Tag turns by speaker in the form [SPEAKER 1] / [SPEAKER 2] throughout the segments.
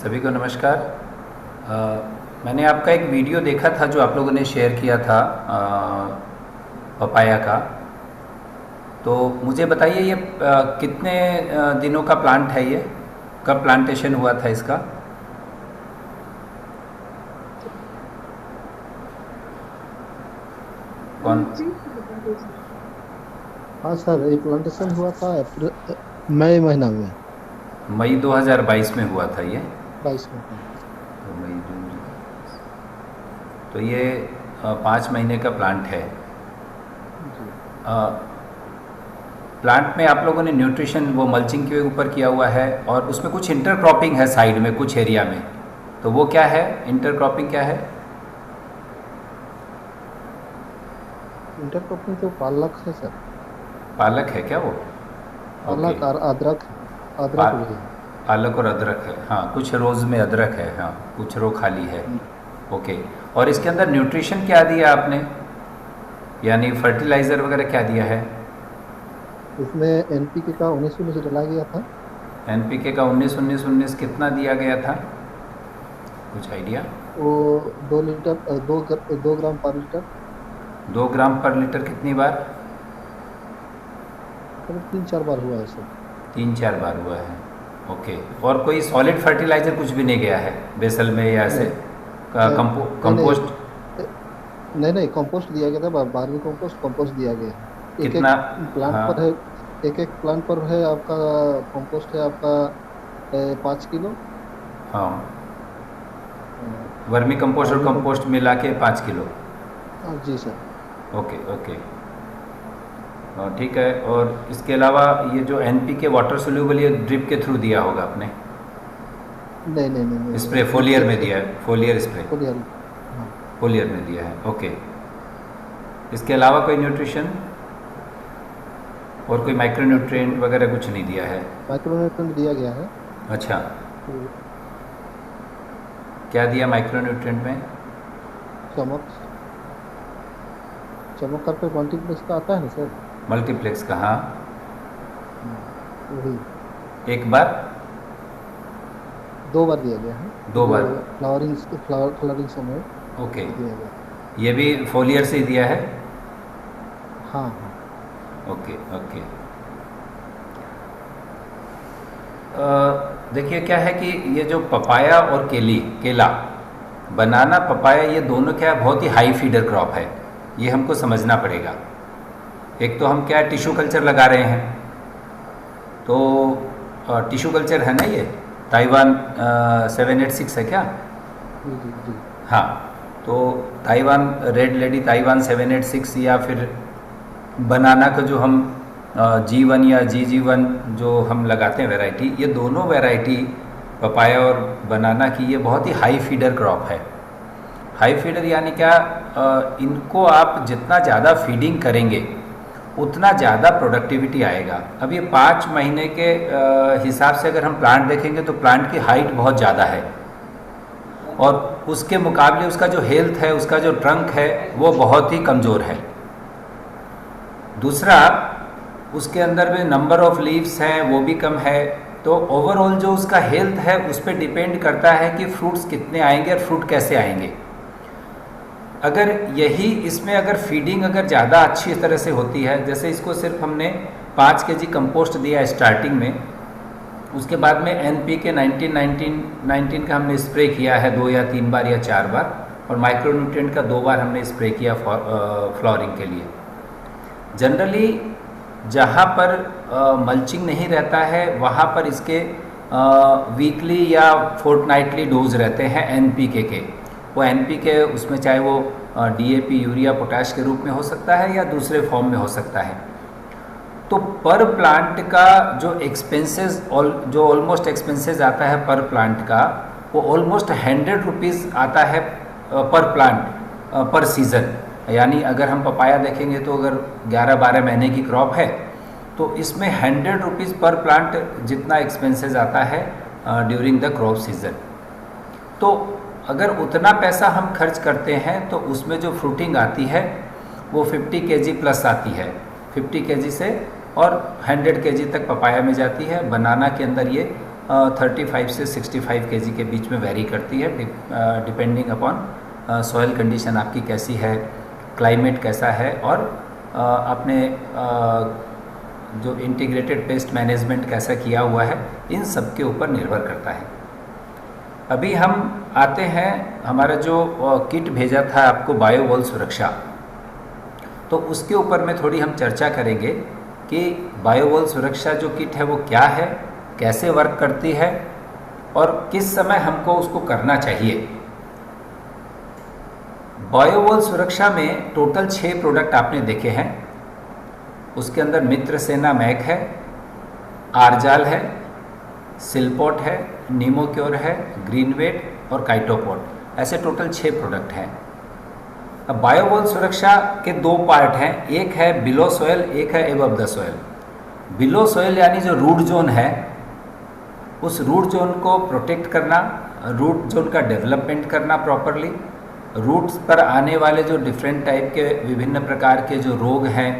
[SPEAKER 1] सभी को नमस्कार। मैंने आपका एक वीडियो देखा था जो आप लोगों ने शेयर किया था पपाया का। तो मुझे बताइए ये कितने दिनों का प्लांट है, ये कब प्लांटेशन हुआ था इसका? कौन?
[SPEAKER 2] जी। हाँ सर, ये प्लांटेशन हुआ था अप्रैल मई महीना में।
[SPEAKER 1] मई 2022 में हुआ था ये।
[SPEAKER 2] 22 में था।
[SPEAKER 1] तो मई जून, तो ये 5 महीने का प्लांट है।
[SPEAKER 2] जी।
[SPEAKER 1] प्लांट में आप लोगों ने न्यूट्रिशन वो मल्चिंग के ऊपर किया हुआ है और उसमें कुछ इंटरक्रॉपिंग है साइड में कुछ एरिया में, तो वो क्या है? इंटरक्रॉपिंग क्या है?
[SPEAKER 2] इंटरक्रॉपिंग तो पालक है सर।
[SPEAKER 1] पालक है क्या वो? ओके।
[SPEAKER 2] पालक और अदरक है।
[SPEAKER 1] पा,
[SPEAKER 2] अदरक भी है।
[SPEAKER 1] पालक और अदरक है, हाँ कुछ रोज़ में अदरक है, हाँ कुछ रो खाली है।
[SPEAKER 2] हम्म।
[SPEAKER 1] ओके। और इसके अंदर न्यूट्रिशन क्या दिया आपने, यानी फर्टिलाइज़र वगैरह क्या दिया है?
[SPEAKER 2] इसमें एनपीके का 19 डाला गया था।
[SPEAKER 1] एनपीके का 19 कितना दिया गया था, कुछ आइडिया?
[SPEAKER 2] वो 2 लीटर 2 ग्राम पर लीटर।
[SPEAKER 1] 2 ग्राम पर लीटर कितनी बार?
[SPEAKER 2] करीब 3-4 बार हुआ है सर।
[SPEAKER 1] 3-4 बार हुआ है। ओके। और कोई सॉलिड फर्टिलाइज़र कुछ भी नहीं गया है बेसल में या ऐसे?
[SPEAKER 2] नहीं नहीं नहीं
[SPEAKER 1] कंपोस्ट?
[SPEAKER 2] नहीं नहीं, कंपोस्ट दिया गया था। बारहवीं कंपोस्ट दिया गया है। एक
[SPEAKER 1] कितना?
[SPEAKER 2] एक प्लांट
[SPEAKER 1] हाँ।
[SPEAKER 2] पर है। एक एक प्लांट पर है आपका। कंपोस्ट है आपका 5 किलो।
[SPEAKER 1] हाँ,
[SPEAKER 2] अ,
[SPEAKER 1] वर्मी कंपोस्ट और
[SPEAKER 2] बारहवीं
[SPEAKER 1] कंपोस्ट मिला के 5 किलो।
[SPEAKER 2] जी सर।
[SPEAKER 1] Okay okay. ठीक है। और इसके अलावा ये जो एनपीके वाटर सोल्यूबल, ये ड्रिप के थ्रू दिया होगा आपने?
[SPEAKER 2] नहीं नहीं नहीं नहीं,
[SPEAKER 1] स्प्रे
[SPEAKER 2] ड्रिप
[SPEAKER 1] फोलियर
[SPEAKER 2] से
[SPEAKER 1] में दिया है, फोलियर स्प्रे?
[SPEAKER 2] फुल। हाँ।
[SPEAKER 1] फोलियर में दिया है, ओके। इसके अलावा कोई न्यूट्रिशन और कोई माइक्रो न्यूट्रिएंट वगैरह कुछ नहीं दिया है?
[SPEAKER 2] माइक्रोन्यूट्रेंट दिया गया है।
[SPEAKER 1] अच्छा।
[SPEAKER 2] तो
[SPEAKER 1] क्या दिया माइक्रो न्यूट्रिएंट में?
[SPEAKER 2] चमक चमक करके मल्टीप्लेक्स का आता है ना सर।
[SPEAKER 1] मल्टीप्लेक्स का, हाँ।
[SPEAKER 2] वही।
[SPEAKER 1] एक बार?
[SPEAKER 2] 2 बार दिया गया है।
[SPEAKER 1] 2 बार?
[SPEAKER 2] जो फ्लावरिंग समय
[SPEAKER 1] ओके।
[SPEAKER 2] दिया गया।
[SPEAKER 1] ये भी फोलियर से ही दिया है?
[SPEAKER 2] हाँ हाँ।
[SPEAKER 1] Okay okay. देखिए क्या है कि ये जो पपाया और केला, बनाना पपाया, ये दोनों क्या है, बहुत ही हाई फीडर क्रॉप है। ये हमको समझना पड़ेगा। एक तो हम क्या टिश्यू कल्चर लगा रहे हैं, तो टिश्यू कल्चर है ना ये, ताइवान 786 है क्या?
[SPEAKER 2] जी जी जी।
[SPEAKER 1] हाँ। तो ताइवान रेड लेडी, ताइवान 786, या फिर बनाना का जो हम G1 या GG1 जो हम लगाते हैं वैरायटी, ये दोनों वैरायटी पपाया और बनाना की ये बहुत ही हाई फीडर क्रॉप है। हाई फीडर यानी क्या? इनको आप जितना ज़्यादा फीडिंग करेंगे उतना ज़्यादा प्रोडक्टिविटी आएगा। अब ये 5 महीने के हिसाब से अगर हम प्लांट देखेंगे तो प्लांट की हाइट बहुत ज़्यादा है, और उसके मुकाबले उसका जो हेल्थ है, उसका जो ट्रंक है, वो बहुत ही कमज़ोर है। दूसरा, उसके अंदर में नंबर ऑफ लीव्स हैं वो भी कम है। तो ओवरऑल जो उसका हेल्थ है उस पर डिपेंड करता है कि फ्रूट्स कितने आएंगे और फ्रूट कैसे आएंगे। अगर यही इसमें अगर फीडिंग अगर ज़्यादा अच्छी तरह से होती है, जैसे इसको सिर्फ हमने 5 kg कंपोस्ट दिया स्टार्टिंग में, उसके बाद में NPK 19 का हमने स्प्रे किया है 2 या 3 बार या 4 बार, और माइक्रो न्यूट्रिएंट का 2 बार हमने स्प्रे किया फ्लोरिंग के लिए। जनरली जहाँ पर मल्चिंग नहीं रहता है वहाँ पर इसके वीकली या फोर्टनाइटली डोज रहते हैं NPK के। वो NPK उसमें चाहे वो DAP, यूरिया, पोटाश के रूप में हो सकता है या दूसरे फॉर्म में हो सकता है। तो पर प्लांट का जो एक्सपेंसेस, जो ऑलमोस्ट एक्सपेंसेस आता है पर प्लांट का, वो ऑलमोस्ट 100 रुपीज़ आता है पर प्लांट पर सीज़न। यानी अगर हम पपाया देखेंगे तो अगर 11-12 महीने की क्रॉप है तो इसमें 100 रुपीज़ पर प्लांट जितना एक्सपेंसेस आता है ड्यूरिंग द क्रॉप सीज़न। तो अगर उतना पैसा हम खर्च करते हैं तो उसमें जो फ्रूटिंग आती है वो 50 kg प्लस आती है। 50 kg से और 100 kg तक पपाया में जाती है। बनाना के अंदर ये 35 से 65 kg के बीच में वेरी करती है, डिपेंडिंग अपॉन सॉइल कंडीशन आपकी कैसी है, क्लाइमेट कैसा है, और आपने जो इंटीग्रेटेड पेस्ट मैनेजमेंट कैसा किया हुआ है, इन सब के ऊपर निर्भर करता है। अभी हम आते हैं, हमारा जो किट भेजा था आपको बायोवॉल सुरक्षा, तो उसके ऊपर में थोड़ी हम चर्चा करेंगे कि बायोवॉल सुरक्षा जो किट है वो क्या है, कैसे वर्क करती है और किस समय हमको उसको करना चाहिए। बायोवॉल सुरक्षा में टोटल 6 प्रोडक्ट आपने देखे हैं। उसके अंदर मित्र सेना मैक है, आरजाल है, सिलपॉट है, नीमोक्योर है, ग्रीनवेट और काइटोपॉट, ऐसे टोटल 6 प्रोडक्ट हैं। अब बायोवॉल सुरक्षा के 2 पार्ट हैं, एक है बिलो सोयल, एक है above the soil. Below soil यानी जो रूट जोन है, उस रूट जोन को प्रोटेक्ट करना, रूट जोन का डेवलपमेंट करना प्रॉपरली, रूट्स पर आने वाले जो डिफरेंट टाइप के विभिन्न प्रकार के जो रोग हैं,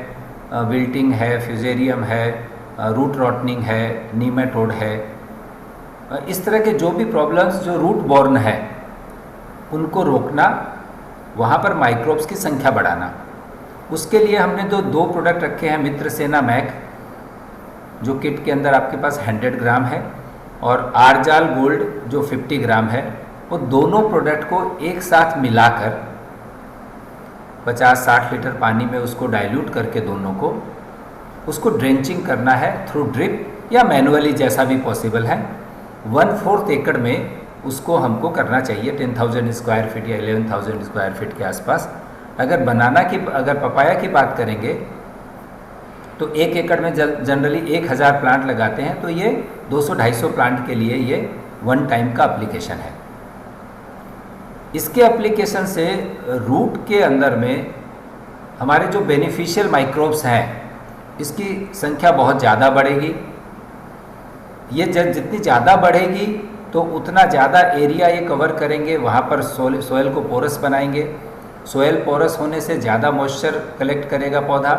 [SPEAKER 1] विल्टिंग है, फ्यूजेरियम है, रूट रॉटनिंग है, नीमेटोड है, इस तरह के जो भी प्रॉब्लम्स जो रूट बॉर्न है उनको रोकना, वहाँ पर माइक्रोब्स की संख्या बढ़ाना। उसके लिए हमने जो 2 प्रोडक्ट रखे हैं, मित्र सेना मैक जो किट के अंदर आपके पास 100 ग्राम है, और आरजाल गोल्ड जो 50 ग्राम है, वो दोनों प्रोडक्ट को एक साथ मिलाकर 50-60 लीटर पानी में उसको डाइल्यूट करके दोनों को उसको ड्रेंचिंग करना है थ्रू ड्रिप या मैनुअली, जैसा भी पॉसिबल है। 1/4 एकड़ में उसको हमको करना चाहिए, 10,000 स्क्वायर फीट या 11,000 स्क्वायर फीट के आसपास। अगर पपाया की बात करेंगे तो 1 एकड़ में जनरली 1,000 प्लांट लगाते हैं, तो ये 200-250 प्लांट के लिए ये 1 टाइम का एप्लीकेशन है। इसके एप्लीकेशन से रूट के अंदर में हमारे जो बेनिफिशियल माइक्रोब्स हैं, इसकी संख्या बहुत ज़्यादा बढ़ेगी। ये जितनी ज़्यादा बढ़ेगी तो उतना ज़्यादा एरिया ये कवर करेंगे, वहाँ पर सोयल को पोरस बनाएंगे। सोयल पोरस होने से ज़्यादा मॉइस्चर कलेक्ट करेगा पौधा,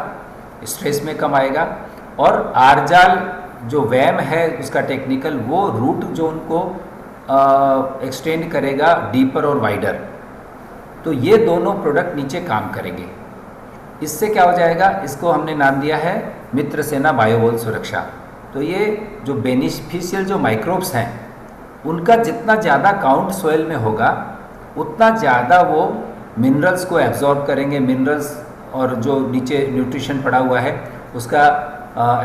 [SPEAKER 1] स्ट्रेस में कम आएगा। और आरजाल जो वैम है उसका टेक्निकल, वो रूट जोन को एक्सटेंड करेगा डीपर और वाइडर। तो ये दोनों प्रोडक्ट नीचे काम करेंगे। इससे क्या हो जाएगा, इसको हमने नाम दिया है मित्र सेना बायोवॉल सुरक्षा। तो ये जो बेनिफिशियल जो माइक्रोब्स हैं, उनका जितना ज़्यादा काउंट सोयल में होगा, उतना ज़्यादा वो मिनरल्स को एब्जॉर्ब करेंगे। मिनरल्स और जो नीचे न्यूट्रिशन पड़ा हुआ है उसका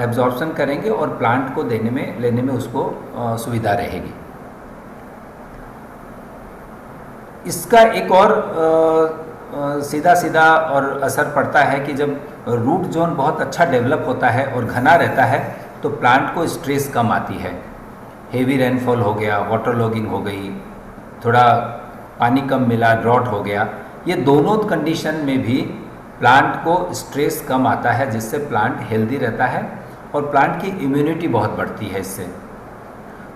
[SPEAKER 1] एब्जॉर्प्शन करेंगे और प्लांट को लेने में उसको सुविधा रहेगी। इसका एक और सीधा और असर पड़ता है कि जब रूट जोन बहुत अच्छा डेवलप होता है और घना रहता है तो प्लांट को स्ट्रेस कम आती है। हेवी रेनफॉल हो गया, वाटर लॉगिंग हो गई, थोड़ा पानी कम मिला, ड्रॉट हो गया, ये दोनों कंडीशन में भी प्लांट को स्ट्रेस कम आता है, जिससे प्लांट हेल्दी रहता है और प्लांट की इम्यूनिटी बहुत बढ़ती है इससे।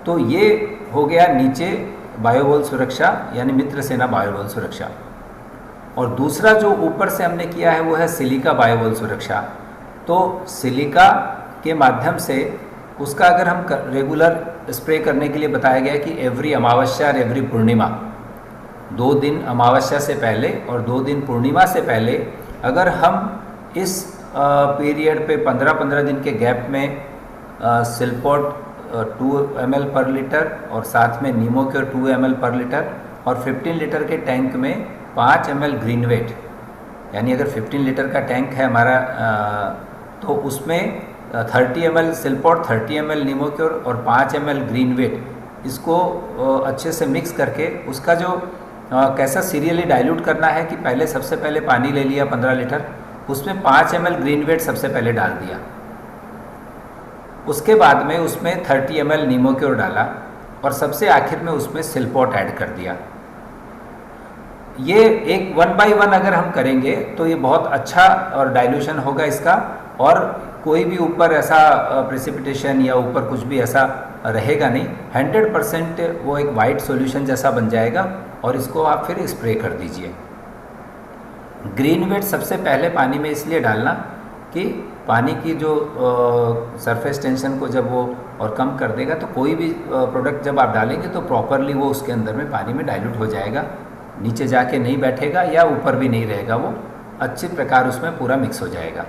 [SPEAKER 1] तो ये हो गया नीचे बायोवॉल सुरक्षा यानी मित्र सेना बायोवॉल सुरक्षा। और दूसरा जो ऊपर से हमने किया है वो है सिलिका बायोवॉल सुरक्षा। तो सिलिका के माध्यम से उसका अगर हम रेगुलर स्प्रे करने के लिए बताया गया है कि एवरी अमावस्या और एवरी पूर्णिमा, 2 दिन अमावस्या से पहले और 2 दिन पूर्णिमा से पहले अगर हम इस पीरियड पे 15-15 दिन के गैप में सिलपॉट 2 ml पर लीटर और साथ में नीमोक्योर 2 ml पर लीटर और 15 लीटर के टैंक में 5 ml ग्रीनवेट, यानी अगर 15 लीटर का टैंक है हमारा तो उसमें 30 ml सिलपॉट, 30 ml नीमोक्योर और 5 ml ग्रीनवेट, इसको अच्छे से मिक्स करके उसका जो कैसा सीरियली डाइल्यूट करना है कि पहले सबसे पहले पानी ले लिया 15 लीटर, उसमें 5 ml ग्रीनवेट सबसे पहले डाल दिया, उसके बाद में उसमें 30 ml नीमोक्योर डाला और सबसे आखिर में उसमें सिलपॉट ऐड कर दिया। ये एक 1 by 1 अगर हम करेंगे तो ये बहुत अच्छा और डाइल्यूशन होगा इसका, और कोई भी ऊपर ऐसा प्रेसिपिटेशन या ऊपर कुछ भी ऐसा रहेगा नहीं। 100% वो एक वाइट सॉल्यूशन जैसा बन जाएगा और इसको आप फिर स्प्रे कर दीजिए। ग्रीनवेट सबसे पहले पानी में इसलिए डालना कि पानी की जो सरफेस टेंशन को जब वो और कम कर देगा, तो कोई भी प्रोडक्ट जब आप डालेंगे तो प्रॉपरली वो उसके अंदर में पानी में डाइल्यूट हो जाएगा, नीचे जाके नहीं बैठेगा या ऊपर भी नहीं रहेगा, वो अच्छे प्रकार उसमें पूरा मिक्स हो जाएगा।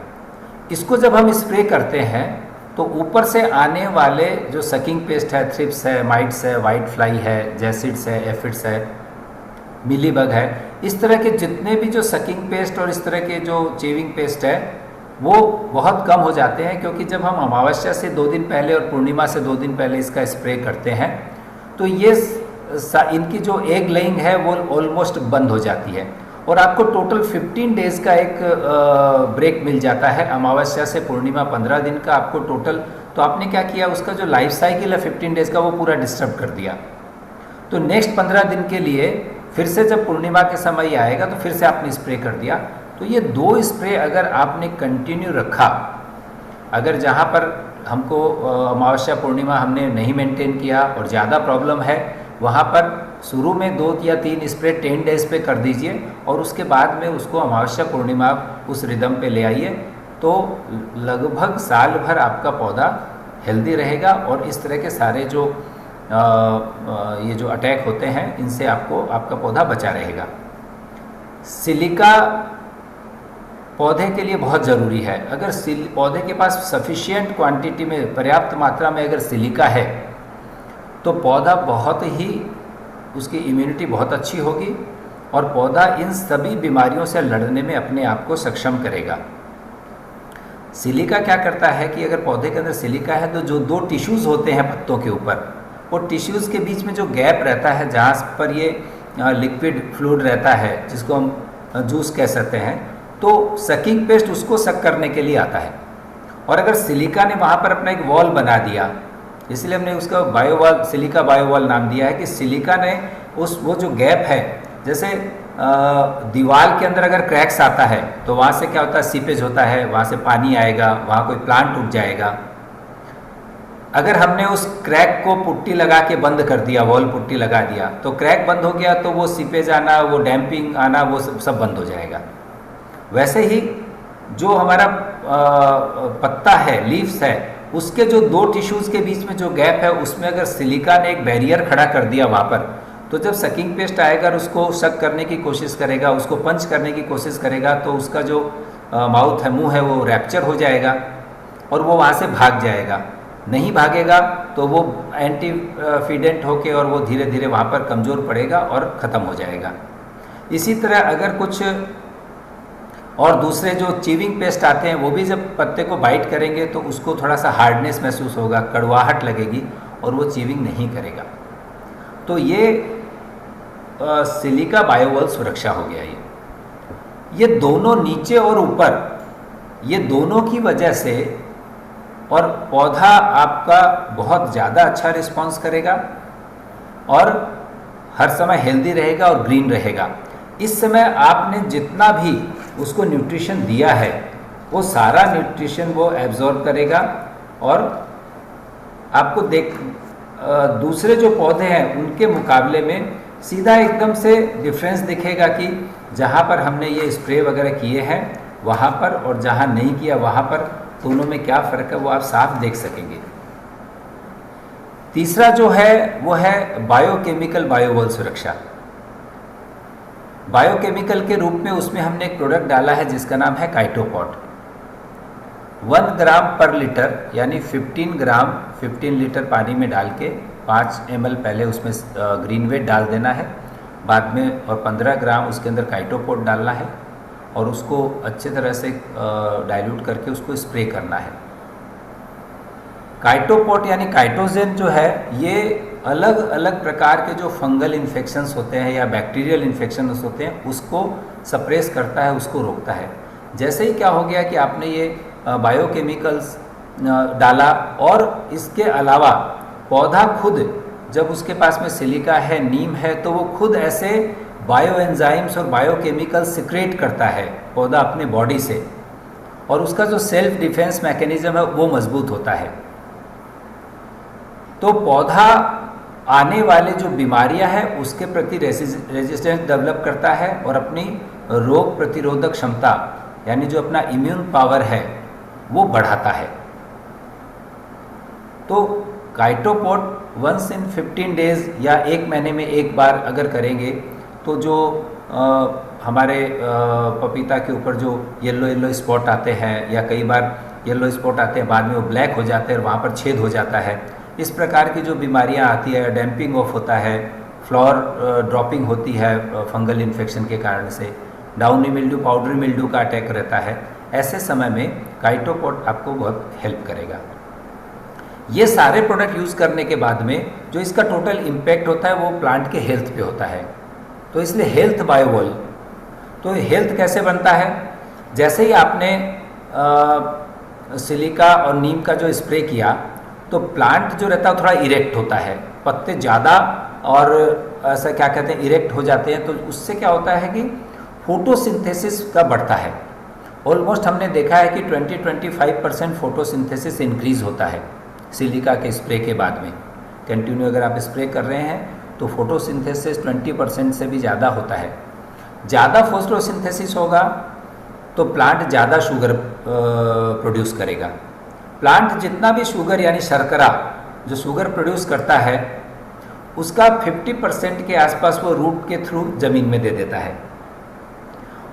[SPEAKER 1] इसको जब हम स्प्रे करते हैं तो ऊपर से आने वाले जो सकिंग पेस्ट है, थ्रिप्स है, माइट्स है, वाइट फ्लाई है, जैसिड्स है, एफिड्स है, मिलीबग है, इस तरह के जितने भी जो सकिंग पेस्ट और इस तरह के जो चेविंग पेस्ट है वो बहुत कम हो जाते हैं, क्योंकि जब हम अमावस्या से 2 दिन पहले और पूर्णिमा से 2 दिन पहले इसका स्प्रे करते हैं तो ये इनकी जो एग लेइंग है वो ऑलमोस्ट बंद हो जाती है और आपको टोटल 15 डेज़ का एक ब्रेक मिल जाता है। अमावस्या से पूर्णिमा 15 दिन का आपको टोटल, तो आपने क्या किया, उसका जो लाइफ साइकिल है 15 डेज़ का वो पूरा डिस्टर्ब कर दिया। तो नेक्स्ट 15 दिन के लिए फिर से जब पूर्णिमा के समय आएगा तो फिर से आपने स्प्रे कर दिया। तो ये 2 स्प्रे अगर आपने कंटिन्यू रखा, अगर जहाँ पर हमको अमावस्या पूर्णिमा हमने नहीं मेंटेन किया और ज़्यादा प्रॉब्लम है, वहाँ पर शुरू में 2 या 3 स्प्रे 10 डेज़ पे कर दीजिए और उसके बाद में उसको अमावस्या पूर्णिमा उस रिदम पे ले आइए, तो लगभग साल भर आपका पौधा हेल्दी रहेगा और इस तरह के सारे जो ये जो अटैक होते हैं इनसे आपका पौधा बचा रहेगा। सिलिका पौधे के लिए बहुत ज़रूरी है। अगर पौधे के पास सफिशिएंट क्वांटिटी में, पर्याप्त मात्रा में अगर सिलिका है तो पौधा बहुत ही, उसकी इम्यूनिटी बहुत अच्छी होगी और पौधा इन सभी बीमारियों से लड़ने में अपने आप को सक्षम करेगा। सिलिका क्या करता है कि अगर पौधे के अंदर सिलिका है तो जो 2 टिश्यूज़ होते हैं पत्तों के ऊपर, वो टिश्यूज़ के बीच में जो गैप रहता है जहाँ पर ये लिक्विड फ्लूइड रहता है जिसको हम जूस कह सकते हैं, तो सकिंग पेस्ट उसको सक करने के लिए आता है। और अगर सिलिका ने वहाँ पर अपना एक वॉल बना दिया, इसलिए हमने उसका बायोवॉल, सिलिका बायोवॉल नाम दिया है कि सिलिका ने वो जो गैप है, जैसे दीवार के अंदर अगर क्रैक्स आता है तो वहाँ से क्या होता है, सीपेज होता है, वहाँ से पानी आएगा, वहाँ कोई प्लांट उग जाएगा। अगर हमने उस क्रैक को पुट्टी लगा के बंद कर दिया, वॉल पुट्टी लगा दिया, तो क्रैक बंद हो गया तो वो सीपेज आना, वो डैम्पिंग आना, वो सब बंद हो जाएगा। वैसे ही जो हमारा पत्ता है, लीव्स है, उसके जो 2 टिश्यूज़ के बीच में जो गैप है उसमें अगर सिलिका ने एक बैरियर खड़ा कर दिया वहाँ पर, तो जब सकिंग पेस्ट आएगा और उसको सक करने की कोशिश करेगा, उसको पंच करने की कोशिश करेगा, तो उसका जो माउथ है, मुंह है, वो रैप्चर हो जाएगा और वो वहाँ से भाग जाएगा। नहीं भागेगा तो वो एंटीफिडेंट होके और वो धीरे धीरे वहाँ पर कमज़ोर पड़ेगा और ख़त्म हो जाएगा। इसी तरह अगर कुछ और दूसरे जो चीविंग पेस्ट आते हैं वो भी जब पत्ते को बाइट करेंगे तो उसको थोड़ा सा हार्डनेस महसूस होगा, कड़वाहट लगेगी और वो चीविंग नहीं करेगा। तो ये सिलिका बायोवॉल सुरक्षा हो गया। ये दोनों नीचे और ऊपर, ये दोनों की वजह से और पौधा आपका बहुत ज़्यादा अच्छा रिस्पॉन्स करेगा और हर समय हेल्दी रहेगा और ग्रीन रहेगा। इस समय आपने जितना भी उसको न्यूट्रिशन दिया है वो सारा न्यूट्रिशन वो एब्जॉर्ब करेगा और आपको दूसरे जो पौधे हैं उनके मुकाबले में सीधा एकदम से डिफरेंस दिखेगा कि जहाँ पर हमने ये स्प्रे वगैरह किए हैं वहाँ पर और जहाँ नहीं किया वहाँ पर दोनों में क्या फ़र्क है वो आप साफ देख सकेंगे। तीसरा जो है वो है बायोकेमिकल बायोवॉल सुरक्षा। बायोकेमिकल के रूप में उसमें हमने एक प्रोडक्ट डाला है जिसका नाम है काइटोपॉट। 1 ग्राम पर लीटर यानी 15 ग्राम 15 लीटर पानी में डाल के 5 ml पहले उसमें ग्रीन वेट डाल देना है, बाद में और 15 ग्राम उसके अंदर काइटोपॉट डालना है और उसको अच्छे तरह से डाइल्यूट करके उसको स्प्रे करना है। काइटोपॉट यानी काइटोजेन जो है ये अलग अलग प्रकार के जो फंगल इन्फेक्शंस होते हैं या बैक्टीरियल इन्फेक्शंस होते हैं उसको सप्रेस करता है, उसको रोकता है। जैसे ही क्या हो गया कि आपने ये बायोकेमिकल्स डाला और इसके अलावा पौधा खुद जब उसके पास में सिलिका है, नीम है, तो वो खुद ऐसे बायो एंजाइम्स और बायोकेमिकल सिक्रेट करता है पौधा अपने बॉडी से और उसका जो सेल्फ डिफेंस मैकेनिज्म है वो मजबूत होता है। तो पौधा आने वाले जो बीमारियां हैं उसके प्रति रेजिस्टेंस डेवलप करता है और अपनी रोग प्रतिरोधक क्षमता यानी जो अपना इम्यून पावर है वो बढ़ाता है। तो काइटोपोट वंस इन 15 डेज या 1 महीने में एक बार अगर करेंगे तो जो हमारे पपीता के ऊपर जो येलो येलो स्पॉट आते हैं या कई बार येलो स्पॉट आते हैं बाद में वो ब्लैक हो जाते हैं और वहाँ पर छेद हो जाता है, इस प्रकार की जो बीमारियाँ आती है, डैम्पिंग ऑफ होता है, फ्लावर ड्रॉपिंग होती है फंगल इन्फेक्शन के कारण से, डाउनी मिल्ड्यू, पाउडरी मिल्ड्यू का अटैक रहता है, ऐसे समय में काइटोपोट आपको बहुत हेल्प करेगा। ये सारे प्रोडक्ट यूज़ करने के बाद में जो इसका टोटल इम्पैक्ट होता है वो प्लांट के हेल्थ पे होता है। तो इसलिए हेल्थ बायोवॉल, तो हेल्थ कैसे बनता है? जैसे ही आपने सिलिका और नीम का जो स्प्रे किया तो प्लांट जो रहता है थोड़ा इरेक्ट होता है, पत्ते ज़्यादा और ऐसा क्या कहते हैं इरेक्ट हो जाते हैं। तो उससे क्या होता है कि फोटोसिंथेसिस का बढ़ता है। ऑलमोस्ट हमने देखा है कि 20-25% फोटोसिंथेसिस इंक्रीज़ होता है सिलिका के स्प्रे के बाद में। कंटिन्यू अगर आप स्प्रे कर रहे हैं तो फोटोसिंथेसिस 20% से भी ज़्यादा होता है। ज़्यादा फोटोसिंथेसिस होगा तो प्लांट ज़्यादा शुगर प्रोड्यूस करेगा। प्लांट जितना भी शुगर यानी शर्करा जो शुगर प्रोड्यूस करता है उसका 50% के आसपास वो रूट के थ्रू ज़मीन में दे देता है।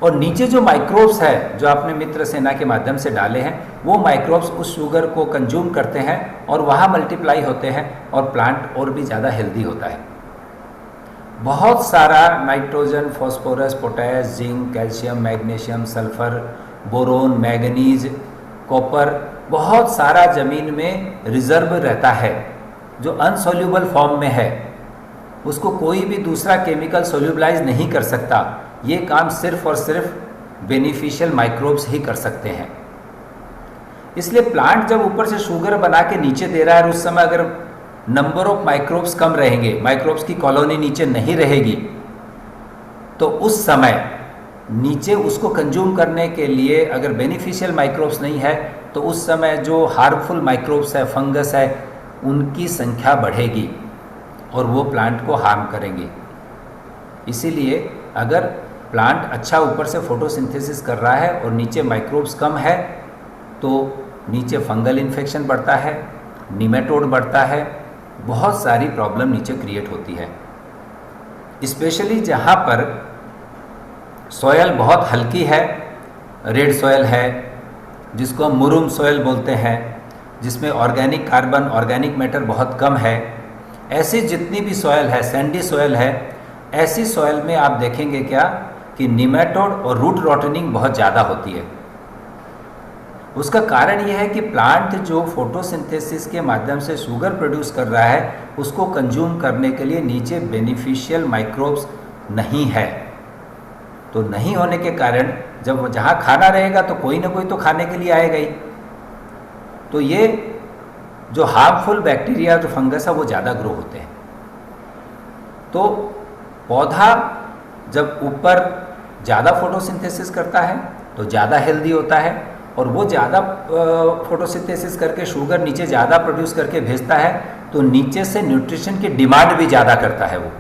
[SPEAKER 1] और नीचे जो माइक्रोब्स है जो आपने मित्र सेना के माध्यम से डाले हैं वो माइक्रोब्स उस शुगर को कंज्यूम करते हैं और वहाँ मल्टीप्लाई होते हैं और प्लांट और भी ज़्यादा हेल्दी होता है। बहुत सारा nitrogen, phosphorus, potash, zinc, calcium, magnesium, sulphur, boron, manganese, copper, बहुत सारा ज़मीन में रिजर्व रहता है जो अनसोल्यूबल फॉर्म में है, उसको कोई भी दूसरा केमिकल सोल्यूबलाइज नहीं कर सकता। ये काम सिर्फ और सिर्फ बेनिफिशियल माइक्रोब्स ही कर सकते हैं। इसलिए प्लांट जब ऊपर से शुगर बना के नीचे दे रहा है और उस समय अगर नंबर ऑफ माइक्रोब्स कम रहेंगे, माइक्रोब्स की कॉलोनी नीचे नहीं रहेगी, तो उस समय नीचे उसको कंज्यूम करने के लिए अगर बेनिफिशियल माइक्रोब्स नहीं है तो उस समय जो हार्मफुल माइक्रोब्स है, फंगस है, उनकी संख्या बढ़ेगी और वो प्लांट को हार्म करेंगे। इसीलिए अगर प्लांट अच्छा ऊपर से फोटोसिंथेसिस कर रहा है और नीचे माइक्रोब्स कम है तो नीचे फंगल इन्फेक्शन बढ़ता है, निमेटोड बढ़ता है, बहुत सारी प्रॉब्लम नीचे क्रिएट होती है। स्पेशली जहाँ पर सॉयल बहुत हल्की है, रेड सॉयल है जिसको हम मुरुम सॉयल बोलते हैं, जिसमें ऑर्गेनिक कार्बन, ऑर्गेनिक मैटर बहुत कम है, ऐसी जितनी भी सॉयल है, सैंडी सॉयल है, ऐसी सॉयल में आप देखेंगे क्या कि निमेटोड और रूट रॉटनिंग बहुत ज़्यादा होती है। उसका कारण यह है कि प्लांट जो फोटोसिंथेसिस के माध्यम से शुगर प्रोड्यूस कर रहा है उसको कंज्यूम करने के लिए नीचे बेनिफिशियल माइक्रोब्स नहीं है। तो नहीं होने के कारण जब जहाँ खाना रहेगा तो कोई ना कोई तो खाने के लिए आएगा ही, तो ये जो हार्मफुल बैक्टीरिया जो फंगस है वो ज़्यादा ग्रो होते हैं। तो पौधा जब ऊपर ज़्यादा फोटोसिंथेसिस करता है तो ज़्यादा हेल्दी होता है और वो ज़्यादा फोटोसिंथेसिस करके शुगर नीचे ज़्यादा प्रोड्यूस करके भेजता है तो नीचे से न्यूट्रिशन की डिमांड भी ज़्यादा करता है वो,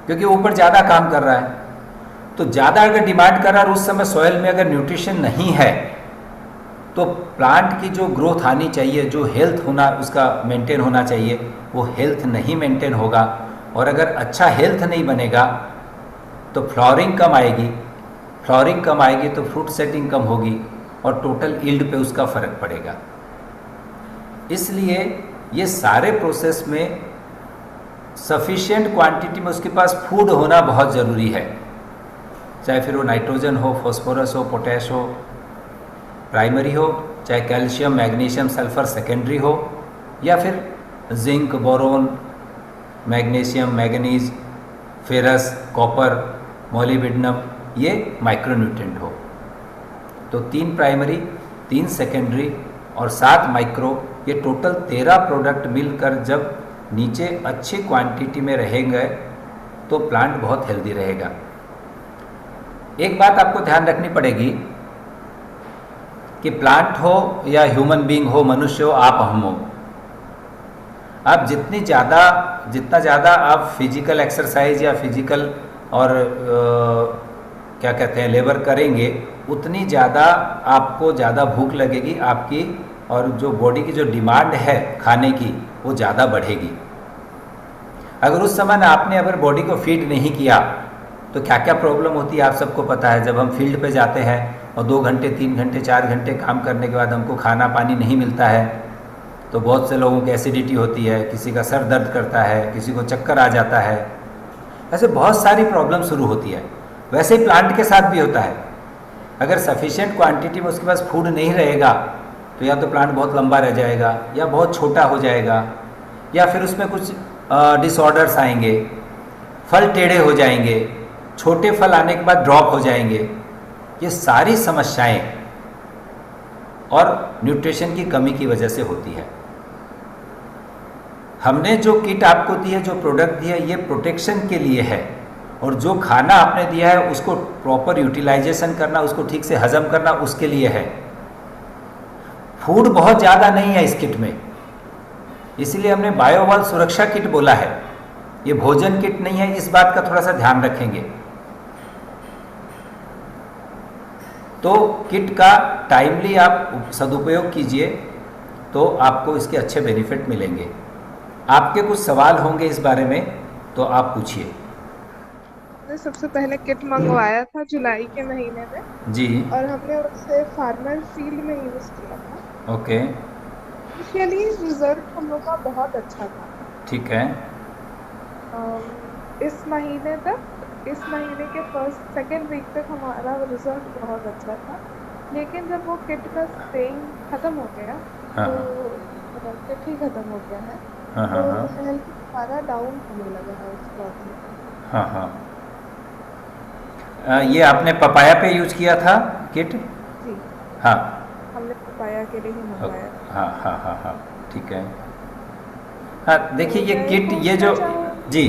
[SPEAKER 1] क्योंकि ऊपर ज़्यादा काम कर रहा है। तो ज़्यादा अगर डिमांड कर रहा है और उस समय सॉइल में अगर न्यूट्रिशन नहीं है तो प्लांट की जो ग्रोथ आनी चाहिए, जो हेल्थ होना उसका मेंटेन होना चाहिए, वो हेल्थ नहीं मेंटेन होगा। और अगर अच्छा हेल्थ नहीं बनेगा तो फ्लावरिंग कम आएगी, फ्लावरिंग कम आएगी तो फ्रूट सेटिंग कम होगी और टोटल यील्ड पे उसका फ़र्क पड़ेगा। इसलिए ये सारे प्रोसेस में सफिशिएंट क्वांटिटी में उसके पास फूड होना बहुत ज़रूरी है, चाहे फिर वो नाइट्रोजन हो, फॉस्फोरस हो, पोटैश हो प्राइमरी हो, चाहे कैल्शियम, मैग्नीशियम, सल्फर सेकेंडरी हो, या फिर zinc, boron, magnesium, manganese, ferrous, copper, molybdenum, ये माइक्रोन्यूट्रिएंट हो। तो 3 प्राइमरी, 3 सेकेंडरी और 7 माइक्रो, ये टोटल 13 प्रोडक्ट मिलकर जब नीचे अच्छी क्वांटिटी में रहेंगे तो प्लांट बहुत हेल्दी रहेगा। एक बात आपको ध्यान रखनी पड़ेगी कि प्लांट हो या ह्यूमन बीइंग हो, मनुष्य हो, आप हम हो, आप जितना ज़्यादा आप फिजिकल एक्सरसाइज या फिजिकल और क्या कहते हैं लेबर करेंगे, उतनी ज़्यादा आपको ज़्यादा भूख लगेगी आपकी, और जो बॉडी की जो डिमांड है खाने की वो ज़्यादा बढ़ेगी। अगर उस समय आपने अगर बॉडी को फीड नहीं किया तो क्या क्या प्रॉब्लम होती है आप सबको पता है। जब हम फील्ड पे जाते हैं और 2 घंटे 3 घंटे 4 घंटे काम करने के बाद हमको खाना पानी नहीं मिलता है तो बहुत से लोगों की एसिडिटी होती है, किसी का सर दर्द करता है, किसी को चक्कर आ जाता है, ऐसे बहुत सारी प्रॉब्लम शुरू होती है। वैसे ही प्लांट के साथ भी होता है। अगर सफिशिएंट क्वांटिटी में उसके पास फूड नहीं रहेगा तो या तो प्लांट बहुत लंबा रह जाएगा या बहुत छोटा हो जाएगा, या फिर उसमें कुछ डिसऑर्डर्स आएंगे, फल टेढ़े हो जाएंगे, छोटे फल आने के बाद ड्रॉप हो जाएंगे। ये सारी समस्याएं और न्यूट्रिशन की कमी की वजह से होती है। हमने जो किट आपको दी है, जो प्रोडक्ट दिया है, ये प्रोटेक्शन के लिए है, और जो खाना आपने दिया है उसको प्रॉपर यूटिलाइजेशन करना, उसको ठीक से हजम करना, उसके लिए है। फूड बहुत ज़्यादा नहीं है इस किट में, इसलिए हमने बायोवाल सुरक्षा किट बोला है। ये भोजन किट नहीं है, इस बात का थोड़ा सा ध्यान रखेंगे। तो किट का टाइमली आप सदुपयोग कीजिए तो आपको इसके अच्छे बेनिफिट मिलेंगे। आपके कुछ सवाल होंगे इस बारे में तो आप पूछिए।
[SPEAKER 3] हमने सबसे पहले किट मंगवाया था जुलाई के महीने में
[SPEAKER 1] जी।
[SPEAKER 3] और हमने उसे फार्मर फील्ड में यूज किया था।
[SPEAKER 1] ओके।
[SPEAKER 3] इनिशियली रिजल्ट हम लोग का बहुत अच्छा था।
[SPEAKER 1] ठीक है।
[SPEAKER 3] इस महीने के फर्स्ट सेकेंड वीक तक हमारा रिजल्ट बहुत अच्छा था, लेकिन जब वो किट का स्प्रेइंग खत्म हो गया
[SPEAKER 1] हाँ,
[SPEAKER 3] तो किट ही खत्म हो गया है,
[SPEAKER 1] हाँ, हाँ,
[SPEAKER 3] तो
[SPEAKER 1] हाँ,
[SPEAKER 3] हेल्थ हमारा डाउन होने लगा है उस प्रॉब्लम में।
[SPEAKER 1] हाँ, हाँ। ये आपने पपाया पे यूज किया था किट?
[SPEAKER 3] जी,
[SPEAKER 1] हाँ,
[SPEAKER 3] हमने पपाया के लिए ही मंगवाया था।
[SPEAKER 1] हाँ, हाँ, हाँ, हाँ, ठीक है। हाँ, देखिए ये
[SPEAKER 3] मैं
[SPEAKER 1] किट, ये
[SPEAKER 3] पूछना
[SPEAKER 1] जो,
[SPEAKER 3] चाहूँ
[SPEAKER 1] जी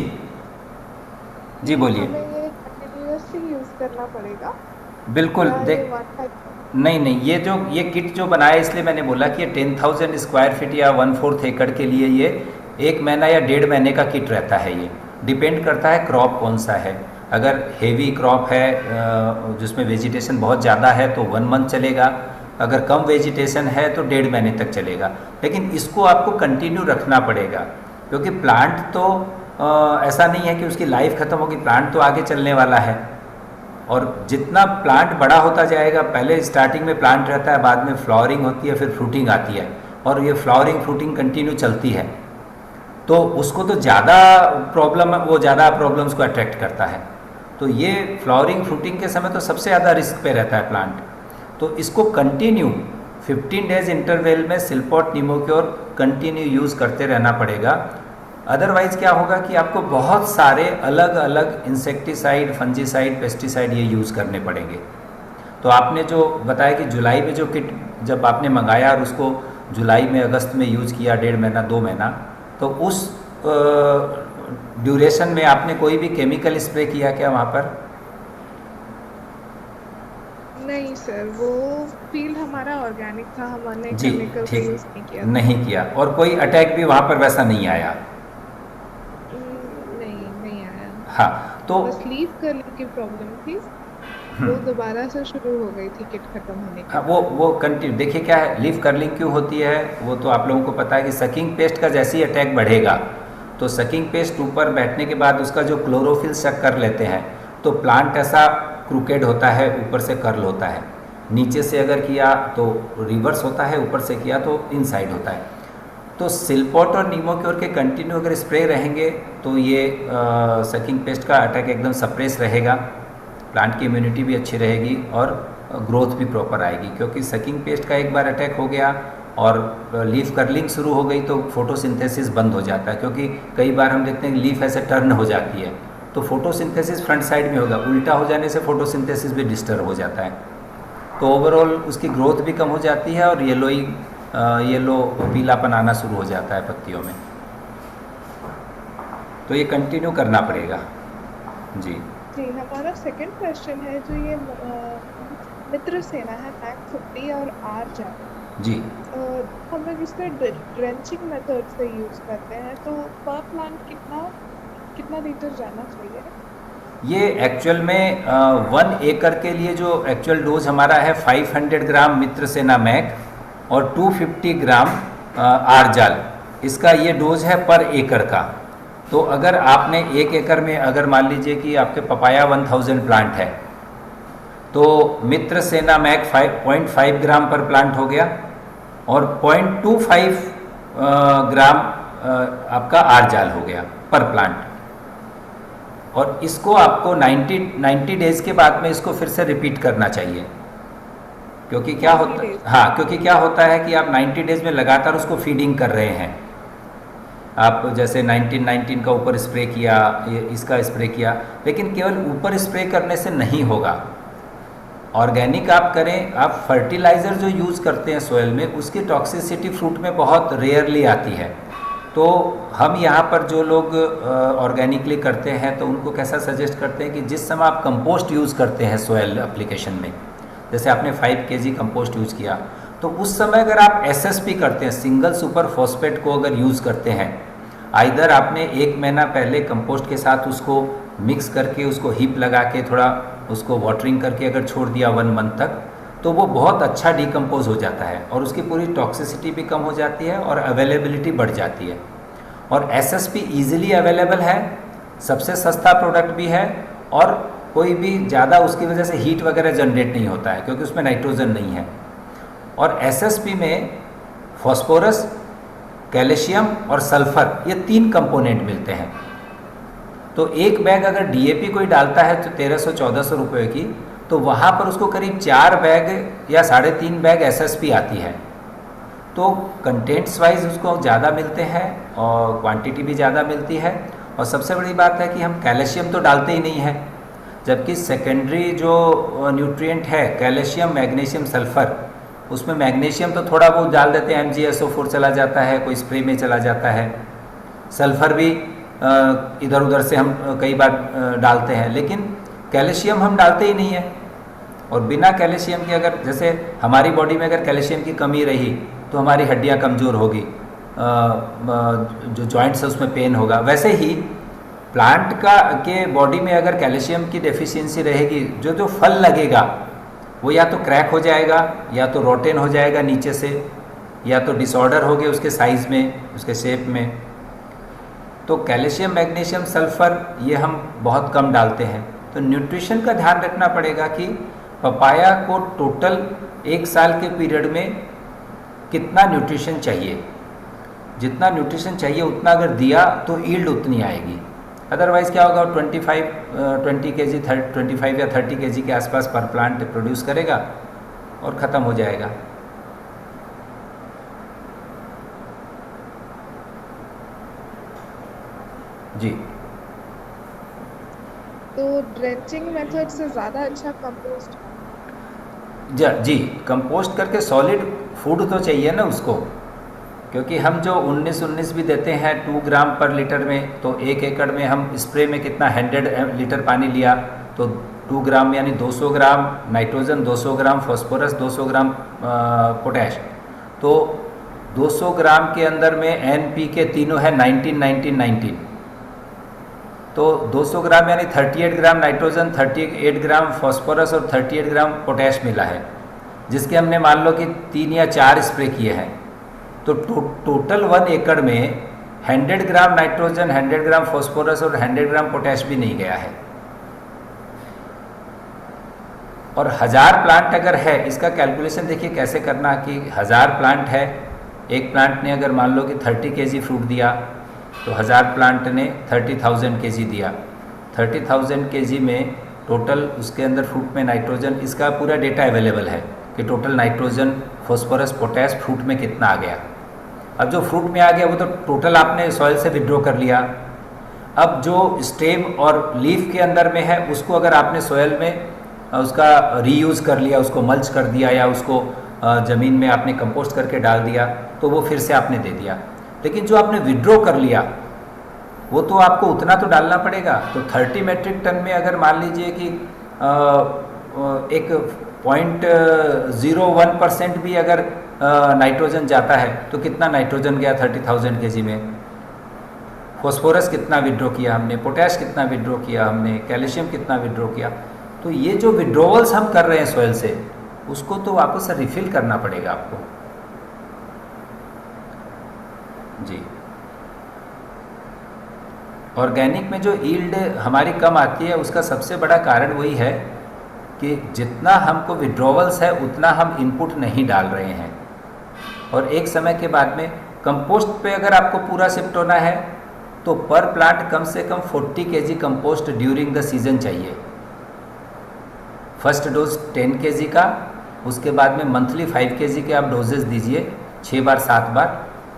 [SPEAKER 1] जी बोलिए।
[SPEAKER 3] हमें ये कंटिन्यूअसली यूज करना पड़ेगा
[SPEAKER 1] बिल्कुल।
[SPEAKER 3] या
[SPEAKER 1] देख,
[SPEAKER 3] ये वन टाइम?
[SPEAKER 1] नहीं नहीं, ये किट जो बनाया इसलिए मैंने बोला कि ये 10,000 स्क्वायर फीट या 1/4 एकड़ के लिए ये 1 महीना या 1.5 महीने का किट रहता है। ये डिपेंड करता है क्रॉप कौन सा है। अगर हेवी क्रॉप है जिसमें वेजिटेशन बहुत ज़्यादा है तो 1 मंथ चलेगा, अगर कम वेजिटेशन है तो 1.5 महीने तक चलेगा। लेकिन इसको आपको कंटिन्यू रखना पड़ेगा क्योंकि प्लांट तो ऐसा नहीं है कि उसकी लाइफ ख़त्म होगी, प्लांट तो आगे चलने वाला है। और जितना प्लांट बड़ा होता जाएगा, पहले स्टार्टिंग में प्लांट रहता है, बाद में फ्लावरिंग होती है, फिर फ्रूटिंग आती है, और ये फ्लावरिंग फ्रूटिंग कंटिन्यू चलती है, तो उसको तो ज़्यादा प्रॉब्लम, वो ज़्यादा प्रॉब्लम्स को अट्रैक्ट करता है। तो ये फ्लावरिंग फ्रूटिंग के समय तो सबसे ज़्यादा रिस्क पे रहता है प्लांट। तो इसको कंटिन्यू 15 डेज इंटरवल में सिल्पॉट निमोक्योर कंटिन्यू यूज़ करते रहना पड़ेगा। अदरवाइज़ क्या होगा कि आपको बहुत सारे अलग अलग इंसेक्टिसाइड, फंजीसाइड, पेस्टिसाइड ये यूज़ करने पड़ेंगे। तो आपने जो बताया कि जुलाई में जो किट जब आपने मंगाया और उसको जुलाई में अगस्त में यूज़ किया 1.5 महीना 2 महीना, तो उस ड्यूरेशन में आपने कोई भी केमिकल स्प्रे किया क्या वहाँ पर?
[SPEAKER 3] नहीं सर, वो फील्ड हमारा ऑर्गेनिक था, हमने
[SPEAKER 1] जी,
[SPEAKER 3] केमिकल
[SPEAKER 1] ठीक,
[SPEAKER 3] यूज नहीं किया।
[SPEAKER 1] नहीं किया। और कोई अटैक भी वहाँ पर वैसा नहीं आया?
[SPEAKER 3] नहीं आया।
[SPEAKER 1] हाँ, तो
[SPEAKER 3] बस लीव कर्लिंग की प्रॉब्लम थी, वो दोबारा से शुरू हो गई थी किट खत्म होने के
[SPEAKER 1] हाँ,
[SPEAKER 3] बाद।
[SPEAKER 1] वो कंटिन्यू। देखिए क्या है, लीफ कर्लिंग क्यों होती है वो तो आप लोगों को पता है कि सकिंग पेस्ट का जैसे ही अटैक बढ़ेगा तो सकिंग पेस्ट ऊपर बैठने के बाद उसका जो क्लोरोफिल सक कर लेते हैं, तो प्लांट ऐसा क्रूकेड होता है, ऊपर से कर्ल होता है, नीचे से अगर किया तो रिवर्स होता है, ऊपर से किया तो इनसाइड होता है। तो सिल्पॉट और निमोक्योर के कंटिन्यू अगर स्प्रे रहेंगे तो ये सकिंग पेस्ट का अटैक एकदम सप्रेस रहेगा, प्लांट की इम्यूनिटी भी अच्छी रहेगी और ग्रोथ भी प्रॉपर आएगी। क्योंकि सकिंग पेस्ट का एक बार अटैक हो गया और लीफ कर्लिंग शुरू हो गई तो फोटोसिंथेसिस बंद हो जाता है। क्योंकि कई बार हम देखते हैं कि लीफ ऐसे टर्न हो जाती है तो फोटोसिंथेसिस फ्रंट साइड में होगा, उल्टा हो जाने से फोटोसिंथेसिस भी डिस्टर्ब हो जाता है, तो ओवरऑल उसकी ग्रोथ भी कम हो जाती है और येलो पीलापन आना शुरू हो जाता है पत्तियों में। तो ये कंटिन्यू करना पड़ेगा। जी
[SPEAKER 3] जी, हमारा सेकंड क्वेश्चन है जो ये मित्र सेना है मैक 50 और आर
[SPEAKER 1] जी।
[SPEAKER 3] हम लोग इसको ड्रेंचिंग मेथड से यूज करते हैं, तो पर प्लांट कितना लीटर जाना चाहिए?
[SPEAKER 1] ये एक्चुअल में 1 एकड़ के लिए जो एक्चुअल डोज हमारा है 500 ग्राम मित्रसेना मैक और 250 ग्राम आरजाल, इसका ये डोज है पर एकड़ का। तो अगर आपने 1 एकड़ में अगर मान लीजिए कि आपके पपाया 1000 प्लांट है तो मित्रसेना मैक 0.5 ग्राम पर प्लांट हो गया और 0.25 ग्राम आपका आरजाल हो गया पर प्लांट। और इसको आपको 90 डेज के बाद में इसको फिर से रिपीट करना चाहिए, क्योंकि क्या होता हाँ, क्योंकि क्या होता है कि आप 90 डेज में लगातार उसको फीडिंग कर रहे हैं। आप जैसे 19 का ऊपर स्प्रे किया, इसका स्प्रे किया, लेकिन केवल ऊपर स्प्रे करने से नहीं होगा। ऑर्गेनिक आप करें, आप फर्टिलाइज़र जो यूज़ करते हैं सोयल में, उसकी टॉक्सिसिटी फ्रूट में बहुत रेयरली आती है। तो हम यहाँ पर जो लोग ऑर्गेनिकली करते हैं तो उनको कैसा सजेस्ट करते हैं कि जिस समय आप कंपोस्ट यूज़ करते हैं सोयल एप्लीकेशन में, जैसे आपने 5 kg कंपोस्ट यूज़ किया, तो उस समय अगर आप SSP करते हैं, सिंगल सुपर फॉस्फेट को अगर यूज़ करते हैं, आइदर आपने 1 महीना पहले कंपोस्ट के साथ उसको मिक्स करके उसको हीप लगा के थोड़ा उसको वाटरिंग करके अगर छोड़ दिया 1 मंथ तक, तो वो बहुत अच्छा डिकम्पोज हो जाता है और उसकी पूरी टॉक्सिसिटी भी कम हो जाती है और अवेलेबिलिटी बढ़ जाती है। और SSP ईजिली अवेलेबल है, सबसे सस्ता प्रोडक्ट भी है और कोई भी ज़्यादा उसकी वजह से हीट वगैरह जनरेट नहीं होता है क्योंकि उसमें नाइट्रोजन नहीं है। और SSP में फॉस्फोरस, कैल्शियम और सल्फर, ये 3 कंपोनेंट मिलते हैं। तो एक बैग अगर DAP कोई डालता है तो 1300-1400 रुपये की, तो वहाँ पर उसको करीब 4 बैग या 3.5 बैग SSP आती है। तो कंटेंट्स वाइज उसको ज़्यादा मिलते हैं और क्वांटिटी भी ज़्यादा मिलती है। और सबसे बड़ी बात है कि हम कैल्शियम तो डालते ही नहीं है, जबकि सेकेंडरी जो न्यूट्रिएंट है कैल्शियम, मैग्नीशियम, सल्फ़र, उसमें मैग्नीशियम तो थोड़ा बहुत डाल देते हैं, MgSO4 चला जाता है, कोई स्प्रे में चला जाता है। सल्फ़र भी इधर उधर से हम कई बार डालते हैं, लेकिन कैल्शियम हम डालते ही नहीं है। और बिना कैल्शियम के अगर जैसे हमारी बॉडी में अगर कैल्शियम की कमी रही तो हमारी हड्डियां कमज़ोर होगी, जो जॉइंट्स है उसमें पेन होगा। वैसे ही प्लांट के बॉडी में अगर कैल्शियम की डेफिशिएंसी रहेगी, जो फल लगेगा वो या तो क्रैक हो जाएगा, या तो रोटेन हो जाएगा नीचे से, या तो डिसऑर्डर हो गए उसके साइज़ में, उसके शेप में। तो कैल्शियम, मैग्नीशियम, सल्फ़र ये हम बहुत कम डालते हैं। तो न्यूट्रिशन का ध्यान रखना पड़ेगा कि पपाया को टोटल 1 साल के पीरियड में कितना न्यूट्रिशन चाहिए। जितना न्यूट्रिशन चाहिए उतना अगर दिया तो यील्ड उतनी आएगी। अदरवाइज़ क्या होगा, 20 kg 25 या 30 kg के आसपास पर प्लांट प्रोड्यूस करेगा और ख़त्म हो जाएगा। जी,
[SPEAKER 3] तो ड्रेंचिंग मेथड से ज़्यादा अच्छा कंपोस्ट?
[SPEAKER 1] जी, कंपोस्ट करके सॉलिड फूड तो चाहिए ना उसको, क्योंकि हम जो 19 भी देते हैं 2 ग्राम पर लीटर में, तो 1 एकड़ में हम स्प्रे में कितना 100 लीटर पानी लिया, तो 2 ग्राम यानी 200 ग्राम नाइट्रोजन, 200 ग्राम फॉस्फोरस, 200 ग्राम पोटैश। तो 200 ग्राम के अंदर में NPK तीनों है 19-19-19। तो 200 ग्राम यानी 38 ग्राम नाइट्रोजन, 38 ग्राम फॉस्फोरस और 38 ग्राम पोटैश मिला है, जिसके हमने मान लो कि 3 या 4 स्प्रे किए हैं। तो टोटल 1 एकड़ में 100 ग्राम नाइट्रोजन, 100 ग्राम फॉस्फोरस और 100 ग्राम पोटैश भी नहीं गया है। और 1000 प्लांट अगर है, इसका कैलकुलेशन देखिए कैसे करना कि 1000 प्लांट है, एक प्लांट ने अगर मान लो कि 30 kg फ्रूट दिया, तो 1000 प्लांट ने 30,000 kg दिया। 30,000 kg में टोटल उसके अंदर फ्रूट में नाइट्रोजन, इसका पूरा डेटा अवेलेबल है कि total nitrogen, phosphorus, potash fruit में कितना आ गया। अब जो फ्रूट में आ गया वो तो टोटल आपने सॉइल से विड्रॉ कर लिया। अब जो स्टेम और लीफ के अंदर में है उसको अगर आपने सॉइल में उसका रीयूज़ कर लिया, उसको मल्च कर दिया या उसको ज़मीन में आपने कंपोस्ट करके डाल दिया, तो वो फिर से आपने दे दिया। लेकिन जो आपने विड्रॉ कर लिया वो तो आपको उतना तो डालना पड़ेगा। तो 30 मेट्रिक टन में अगर मान लीजिए कि एक 0.01% भी अगर नाइट्रोजन जाता है, तो कितना नाइट्रोजन गया 30,000 kg में? फॉस्फोरस कितना विड्रॉ किया हमने, पोटैश कितना विड्रॉ किया हमने, कैल्शियम कितना विड्रॉ किया। तो ये जो विड्रॉवल्स हम कर रहे हैं सॉइल से, उसको तो वापस रिफिल करना पड़ेगा आपको। जी, ऑर्गेनिक में जो यील्ड हमारी कम आती है उसका सबसे बड़ा कारण वही है कि जितना हमको विड्रॉवल्स है उतना हम इनपुट नहीं डाल रहे हैं। और एक समय के बाद में कंपोस्ट पे अगर आपको पूरा शिफ्ट होना है तो पर प्लांट कम से कम 40 kg compost during the season चाहिए। फर्स्ट डोज 10 kg का, उसके बाद में मंथली 5 kg के आप डोजेस दीजिए 6 बार 7 बार,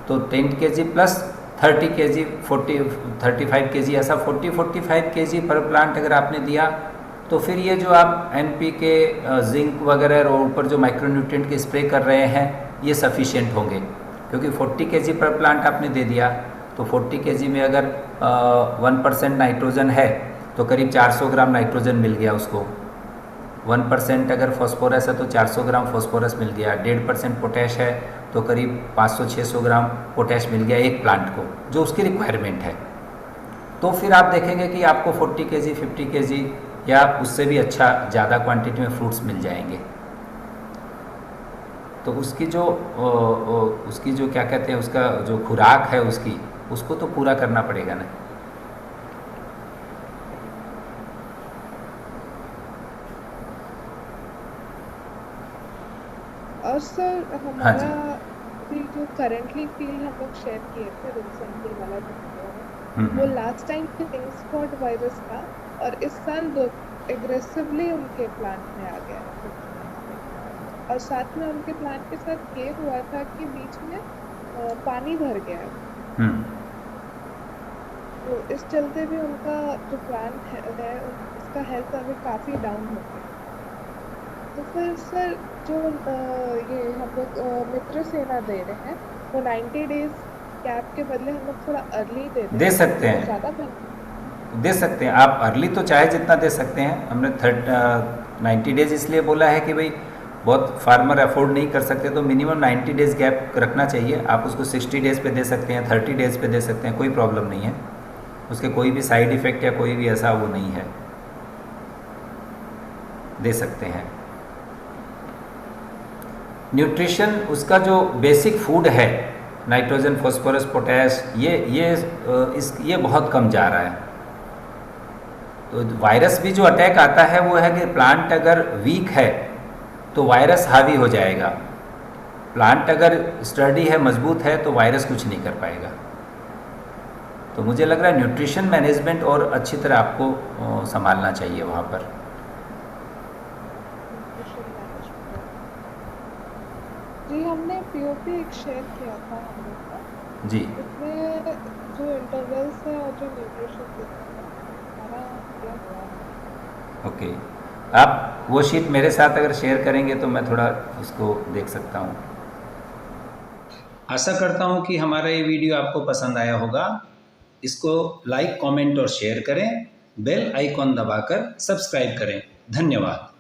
[SPEAKER 1] तो 10 kg प्लस 30 kg 35 kg, ऐसा 40-45 kg पर प्लांट अगर आपने दिया तो फिर ये जो आप NPK, जिंक वगैरह और ऊपर जो माइक्रोन्यूट्रिएंट के स्प्रे कर रहे हैं ये सफिशिएंट होंगे। क्योंकि 40 kg पर प्लांट आपने दे दिया तो 40 kg में अगर 1% नाइट्रोजन है तो करीब 400 ग्राम नाइट्रोजन मिल गया उसको। 1% अगर फॉस्फोरस है तो 400 ग्राम फॉस्फोरस मिल गया। 1.5% पोटैश है तो करीब 500-600 ग्राम पोटैश मिल गया एक प्लांट को, जो उसकी रिक्वायरमेंट है। तो फिर आप देखेंगे कि आपको 40 kg 50 kg या उससे भी अच्छा ज़्यादा क्वांटिटी में फ्रूट्स मिल जाएंगे। तो उसकी जो क्या कहते हैं, उसका जो खुराक है उसको तो पूरा करना पड़ेगा ना।
[SPEAKER 3] और सर
[SPEAKER 1] हाँ
[SPEAKER 3] हमारा
[SPEAKER 1] जी।
[SPEAKER 3] अभी जो करंटली फील्ड हम लोग शेयर किए थे रिसेंटली वाला वीडियो में, वो
[SPEAKER 1] हम्म।
[SPEAKER 3] Last time pink spot virus था और इस साल एग्रेसिवली उनके प्लांट में आ गया है। और साथ में उनके प्लांट के साथ ये हुआ था कि बीच में पानी भर गया है,
[SPEAKER 1] हम्म।
[SPEAKER 3] तो इस चलते भी उनका जो प्लांट है उसका हेल्थ अभी काफ़ी डाउन हो गया। तो फिर सर जो ये हम लोग मित्र सेना दे रहे हैं वो 90 डेज कैप के बदले हम लोग थोड़ा अर्ली
[SPEAKER 1] दे सकते हैं,
[SPEAKER 3] ज़्यादा
[SPEAKER 1] दे सकते हैं आप अर्ली, तो चाहे जितना दे सकते हैं। हमने 90 डेज इसलिए बोला है कि भाई बहुत फार्मर अफोर्ड नहीं कर सकते तो मिनिमम 90 डेज गैप रखना चाहिए। आप उसको 60 डेज़ पे दे सकते हैं, 30 डेज़ पे दे सकते हैं, कोई प्रॉब्लम नहीं है। उसके कोई भी साइड इफ़ेक्ट या कोई भी ऐसा वो नहीं है, दे सकते हैं। न्यूट्रिशन उसका जो बेसिक फूड है, नाइट्रोजन फॉस्फोरस पोटैश, ये बहुत कम जा रहा है। तो वायरस भी जो अटैक आता है वो है कि प्लांट अगर वीक है तो वायरस हावी हो जाएगा, प्लांट अगर स्टडी है, मजबूत है, तो वायरस कुछ नहीं कर पाएगा। तो मुझे लग रहा है न्यूट्रिशन मैनेजमेंट और अच्छी तरह आपको संभालना चाहिए वहाँ पर।
[SPEAKER 3] जी हमने पीओपी एक शेयर किया था हम लोग का,
[SPEAKER 1] जी
[SPEAKER 3] उसमें जो इंटरवल्स है और जो न्यूट्रिशन सारा दिया हुआ है।
[SPEAKER 1] ओके, आप वो शीट मेरे साथ अगर शेयर करेंगे तो मैं थोड़ा उसको देख सकता हूँ। आशा करता हूँ कि हमारा ये वीडियो आपको पसंद आया होगा। इसको लाइक, कमेंट और शेयर करें, बेल आइकॉन दबाकर सब्सक्राइब करें। धन्यवाद।